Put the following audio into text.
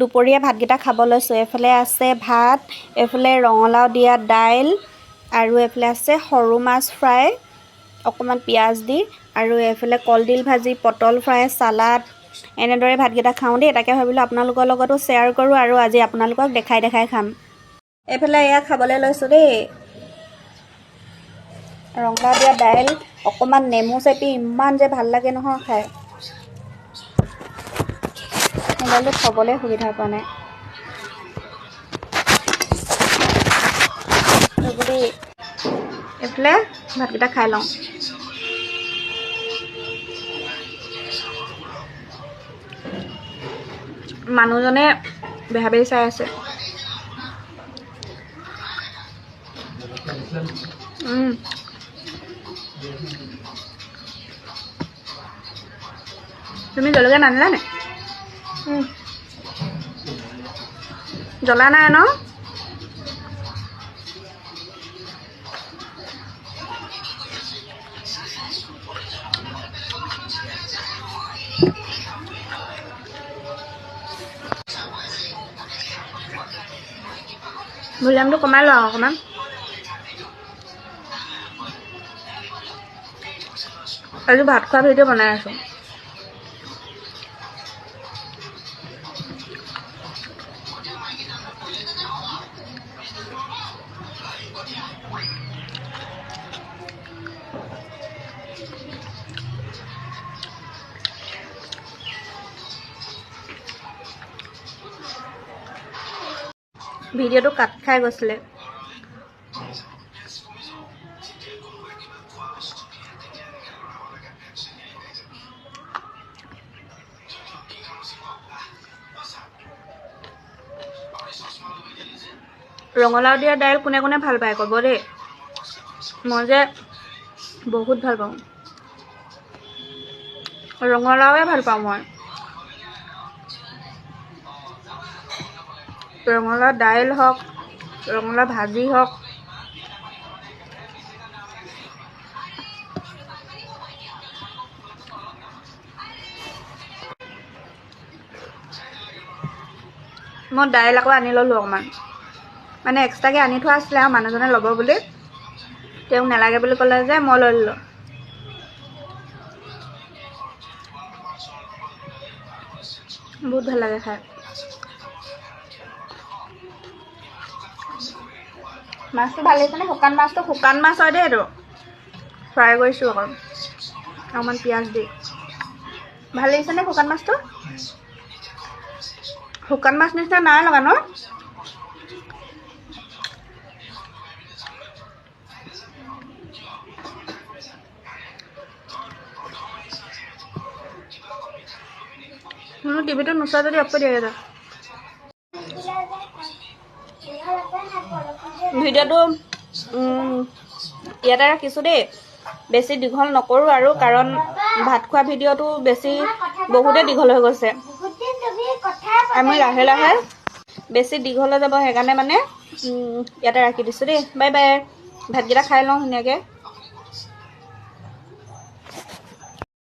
দুপৰীয়া ভাতকেইটা খাব লৈছোঁ। এফালে আছে ভাত, এফালে ৰঙালাও দিয়া দাইল, আৰু এফালে আছে সৰু মাছ ফ্ৰাই অকণমান পিঁয়াজ দি, আৰু এফালে কলডিল ভাজি, পটল ফ্ৰাই, চালাড। এনেদৰে ভাতকেইটা খাওঁ দেই। তাকে ভাবিলোঁ আপোনালোকৰ লগতো শ্বেয়াৰ কৰোঁ, আৰু আজি আপোনালোকক দেখাই খাম। এইফালে এয়া খাবলৈ লৈছোঁ দেই। ৰঙালাও দিয়া দাইল, অকণমান নেমু চেপি, ইমান যে ভাল লাগে নহয় খাই। মোবাইলটো থ'বলৈ সুবিধা পোৱা নাই। দেই এইফালে ভাতকেইটা খাই লওঁ। মানুহজনে বেহা বেহি চাই আছে। তুমি জলকীয়া নানিলা নে? জ্বলা নাই ন? ভলিউমটো কমাই লওঁ অকণমান। আজি ভাত খোৱা ভিডিঅ' বনাই আছোঁ। ভিডিঅ'টো কাট খাই গৈছিলে। ৰঙালাও দিয়া দাইল কোনে কোনে ভাল পায় ক'ব দেই। মই যে বহুত ভাল পাওঁ। ৰঙালাওৱে ভাল পাওঁ মই। ৰঙালাও দাইল হওক, ৰঙালাও ভাজি হওক, মই দাইল আকৌ আনি ল'লোঁ অকণমান। মানে এক্সট্ৰাকৈ আনি থোৱা আছিলে আৰু মানুহজনে ল'ব বুলি, তেওঁক নালাগে বুলি ক'লে যে মই লৈ ল'লোঁ। বহুত ভাল লাগে খাই। মাছটো ভাল লাগিছেনে? শুকান মাছটো শুকান মাছ হয় দেই এইটো। ফ্ৰাই কৰিছোঁ অকণমান পিঁয়াজ দি। ভাল লাগিছেনে শুকান মাছটো? শুকান মাছ নিচিনা নাই লগা ন? টিভিটো নোচোৱা যদি অফ কৰি দিয়া যায়। ভিডিঅ'টো ইয়াতে ৰাখিছোঁ দেই। বেছি দীঘল নকৰোঁ আৰু, কাৰণ ভাত খোৱা ভিডিঅ'টো বহুতেই দীঘল হৈ গৈছে। আমি লাহে লাহে বেছি দীঘল হৈ যাব, সেইকাৰণে মানে ইয়াতে ৰাখি দিছোঁ দেই। Bye bye. ভাতকেইটা খাই লওঁ ধুনীয়াকৈ।